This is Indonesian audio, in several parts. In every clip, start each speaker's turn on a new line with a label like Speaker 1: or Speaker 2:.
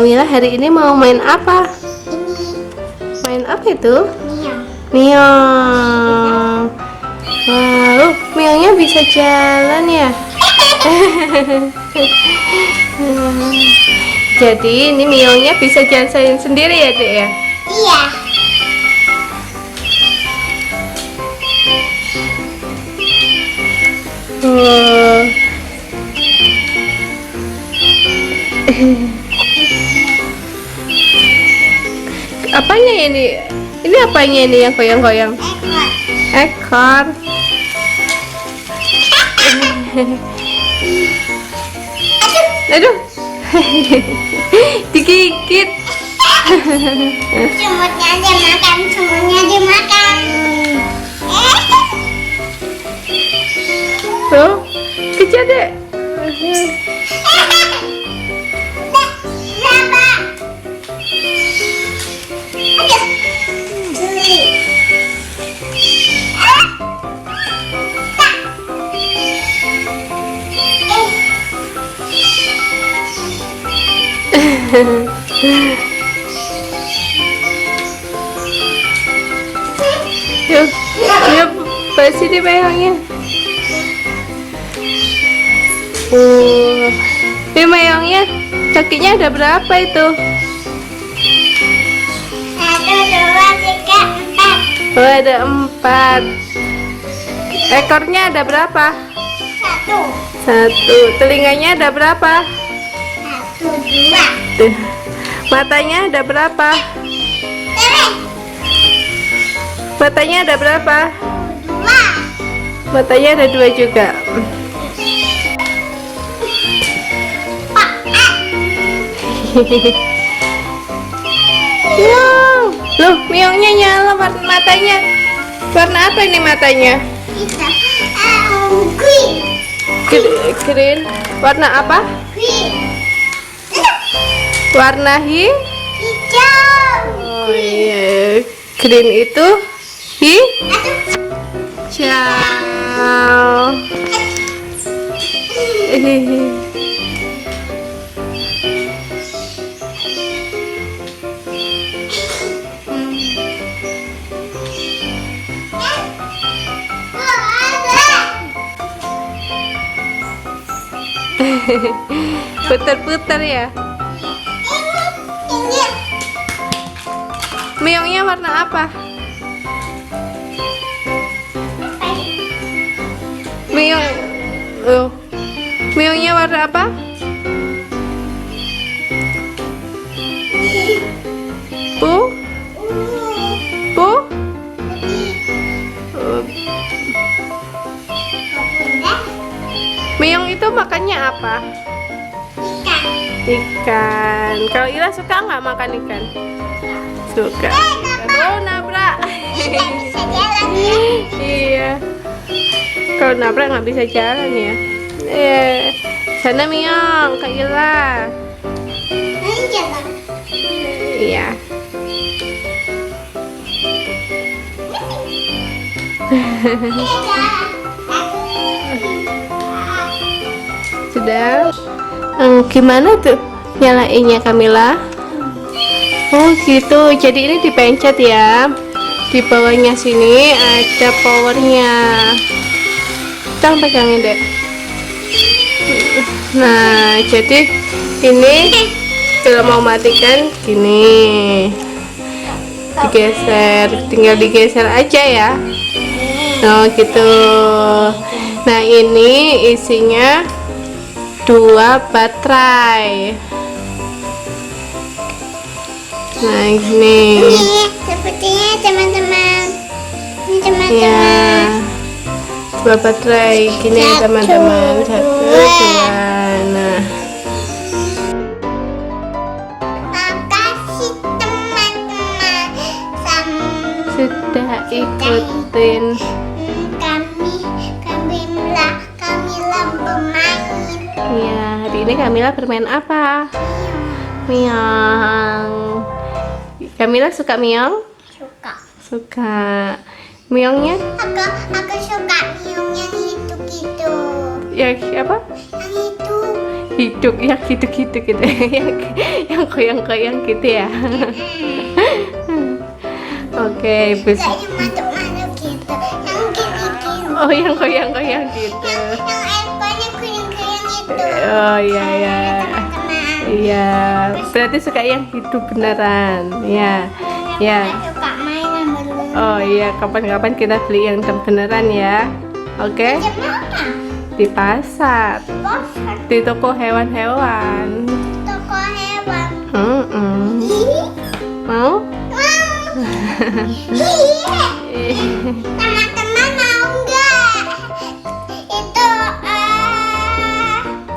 Speaker 1: Kamila hari ini mau main apa? Main apa itu? Miong. Wow, Miongnya bisa jalan ya? Jadi ini Miongnya bisa jalan sendiri ya, Dek ya?
Speaker 2: Iya.
Speaker 1: Oh. Apanya ini? Ini apanya ini yang goyang-goyang? Ekor. Aduh. Digigit.
Speaker 2: Semutnya dimakan, semutnya dimakan.
Speaker 1: Tuh, kejar deh. Yuk, yuk, bersih di mayangnya. Di mayangnya kakinya ada berapa itu?
Speaker 2: 1, 2, 3, 4.
Speaker 1: Oh, ada 4. Ekornya ada berapa?
Speaker 2: 1.
Speaker 1: 1. Telinganya ada berapa?
Speaker 2: 1, 2.
Speaker 1: Matanya ada berapa? Matanya ada berapa?
Speaker 2: 2.
Speaker 1: Matanya ada 2 juga. Wow, loh, Miongnya nyala matanya. Warna apa ini matanya?
Speaker 2: Green.
Speaker 1: Green. Warna apa?
Speaker 2: Green.
Speaker 1: Warna
Speaker 2: Hijau.
Speaker 1: Oh iya, green itu hijau. Putar-putar ya. Miongnya warna apa? Miong, oh, Miongnya warna apa? Pu? Pu? Oh. Miong itu makannya apa? Ikan. Kalau Ira suka nggak makan ikan? Suka. Oh, nabrak.
Speaker 2: Bisa jalan ya.
Speaker 1: Iya. Kalau nabrak nggak bisa jalan ya. Sana Miong, Kak Ira.
Speaker 2: Ini jalan.
Speaker 1: Iya. Sudah. Gimana tuh nyalainnya Kamila? Oh gitu, jadi ini dipencet ya. Di bawahnya sini ada powernya. Jangan pegangin deh. Nah, jadi ini kalau mau matikan gini, digeser, tinggal digeser aja ya. Oh gitu. Nah ini isinya 2 baterai. Nah ini.
Speaker 2: Ini sepertinya teman-teman. Ini teman-teman.
Speaker 1: Ya, 2 baterai gini teman-teman. 1, 2. Nah.
Speaker 2: Makasih teman-teman.
Speaker 1: Sudah ikutin.
Speaker 2: Kamila bermain.
Speaker 1: Ya, hari ini Kamila bermain apa? Miong. Kamila suka Miong?
Speaker 2: Suka.
Speaker 1: Suka. Miongnya?
Speaker 2: Aku suka miong yang itu gitu.
Speaker 1: Ya apa?
Speaker 2: Yang itu.
Speaker 1: hidup yang gitu-gitu gitu yang koyang-koyang gitu ya. Oke,
Speaker 2: Gak yang mantap-mantap gitu. Yang gini-gini.
Speaker 1: oh yang koyang-koyang gitu.
Speaker 2: Yang airnya kuning-kuning itu.
Speaker 1: Oh iya ya.
Speaker 2: Teman-teman.
Speaker 1: Iya, berarti suka yang hidup beneran. Ya. Ya.
Speaker 2: Aku suka mainan belum.
Speaker 1: Oh iya, kapan-kapan kita beli yang beneran ya. Oke?
Speaker 2: Di mana?
Speaker 1: Di pasar,
Speaker 2: Pasar.
Speaker 1: di toko hewan-hewan.
Speaker 2: Toko hewan.
Speaker 1: Mm-mm. Mau?
Speaker 2: Teman-teman mau nggak? Itu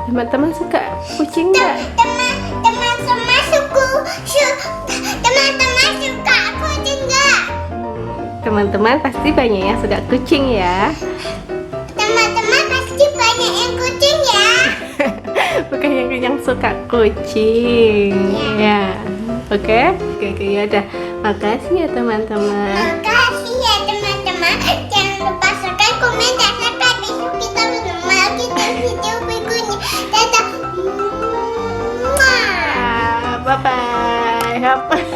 Speaker 1: Teman-teman suka kucing nggak?
Speaker 2: teman-teman semua teman-teman suka kucing nggak?
Speaker 1: Teman-teman pasti banyak yang suka kucing ya.
Speaker 2: Teman-teman pasti banyak yang kucing ya.
Speaker 1: Bukan yang suka kucing. Ya. Oke? Oke, ya udah. Makasih ya teman-teman.
Speaker 2: Makasih ya teman-teman. Jangan lupa subscribe, komen, dan subscribe. Besok kita ketemu lagi di video berikutnya. Dadah. Muah.
Speaker 1: Bye bye.